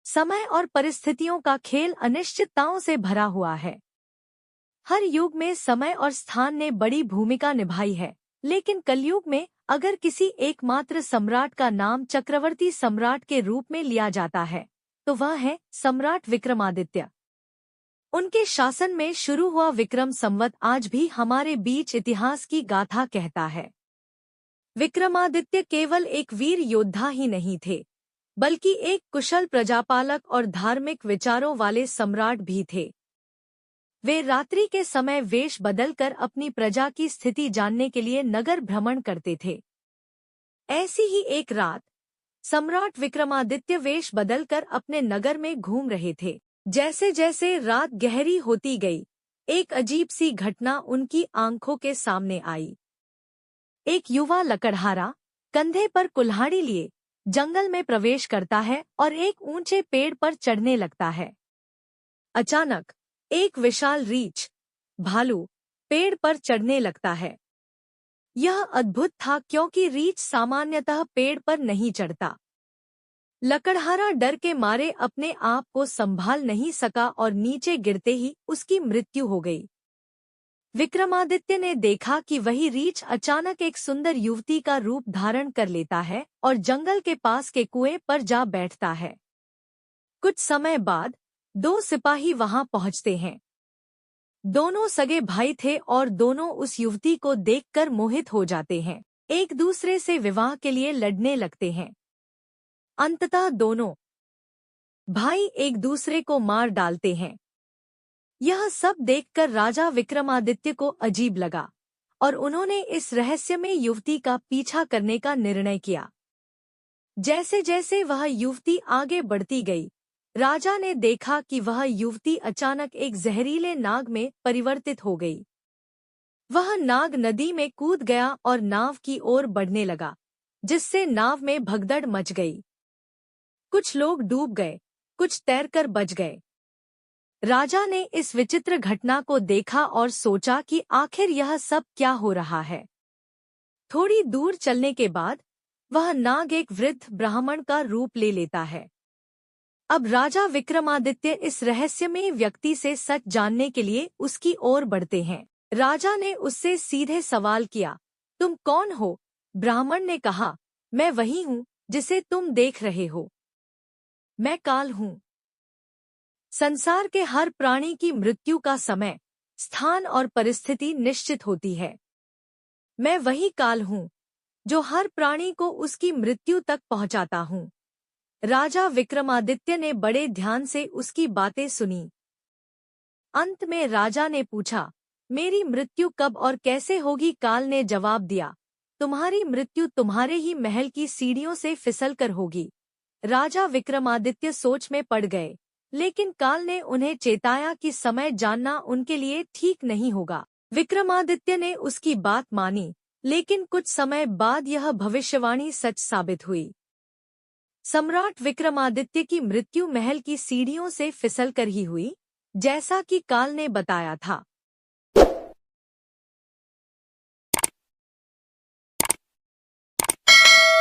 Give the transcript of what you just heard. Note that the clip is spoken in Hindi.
समय और परिस्थितियों का खेल अनिश्चितताओं से भरा हुआ है। हर युग में समय और स्थान ने बड़ी भूमिका निभाई है, लेकिन कलयुग में अगर किसी एकमात्र सम्राट का नाम चक्रवर्ती सम्राट के रूप में लिया जाता है, तो वह है सम्राट विक्रमादित्य। उनके शासन में शुरू हुआ विक्रम संवत आज भी हमारे बीच इतिहास की गाथा कहता है। विक्रमादित्य केवल एक वीर योद्धा ही नहीं थे, बल्कि एक कुशल प्रजापालक और धार्मिक विचारों वाले सम्राट भी थे। वे रात्रि के समय वेश बदलकर अपनी प्रजा की स्थिति जानने के लिए नगर भ्रमण करते थे। ऐसी ही एक रात सम्राट विक्रमादित्य वेश बदलकर अपने नगर में घूम रहे थे। जैसे जैसे रात गहरी होती गई, एक अजीब सी घटना उनकी आंखों के सामने आई। एक युवा लकड़हारा कंधे पर कुल्हाड़ी लिए जंगल में प्रवेश करता है और एक ऊंचे पेड़ पर चढ़ने लगता है। अचानक एक विशाल रीछ भालू पेड़ पर चढ़ने लगता है। यह अद्भुत था क्योंकि रीछ सामान्यतः पेड़ पर नहीं चढ़ता। लकड़हारा डर के मारे अपने आप को संभाल नहीं सका और नीचे गिरते ही उसकी मृत्यु हो गई। विक्रमादित्य ने देखा कि वही रीछ अचानक एक सुंदर युवती का रूप धारण कर लेता है और जंगल के पास के कुएं पर जा बैठता है। कुछ समय बाद दो सिपाही वहां पहुंचते हैं। दोनों सगे भाई थे और दोनों उस युवती को देखकर मोहित हो जाते हैं। एक दूसरे से विवाह के लिए लड़ने लगते हैं। अंततः दोनों भाई एक दूसरे को मार डालते हैं। यह सब देखकर राजा विक्रमादित्य को अजीब लगा और उन्होंने इस रहस्यमय युवती का पीछा करने का निर्णय किया। जैसे जैसे वह युवती आगे बढ़ती गई, राजा ने देखा कि वह युवती अचानक एक जहरीले नाग में परिवर्तित हो गई। वह नाग नदी में कूद गया और नाव की ओर बढ़ने लगा, जिससे नाव में भगदड़ मच गई। कुछ लोग डूब गए, कुछ तैरकर बच गए। राजा ने इस विचित्र घटना को देखा और सोचा कि आखिर यह सब क्या हो रहा है। थोड़ी दूर चलने के बाद वह नाग एक वृद्ध ब्राह्मण का रूप ले लेता है। अब राजा विक्रमादित्य इस रहस्यमय व्यक्ति से सच जानने के लिए उसकी ओर बढ़ते हैं। राजा ने उससे सीधे सवाल किया, तुम कौन हो? ब्राह्मण ने कहा, मैं वही हूँ जिसे तुम देख रहे हो। मैं काल हूँ। संसार के हर प्राणी की मृत्यु का समय, स्थान और परिस्थिति निश्चित होती है। मैं वही काल हूँ जो हर प्राणी को उसकी मृत्यु तक पहुँचाता हूँ। राजा विक्रमादित्य ने बड़े ध्यान से उसकी बातें सुनी। अंत में राजा ने पूछा, मेरी मृत्यु कब और कैसे होगी? काल ने जवाब दिया, तुम्हारी मृत्यु तुम्हारे ही महल की सीढ़ियों से फिसलकर होगी। राजा विक्रमादित्य सोच में पड़ गए, लेकिन काल ने उन्हें चेताया कि समय जानना उनके लिए ठीक नहीं होगा। विक्रमादित्य ने उसकी बात मानी, लेकिन कुछ समय बाद यह भविष्यवाणी सच साबित हुई। सम्राट विक्रमादित्य की मृत्यु महल की सीढ़ियों से फिसलकर ही हुई, जैसा कि काल ने बताया था।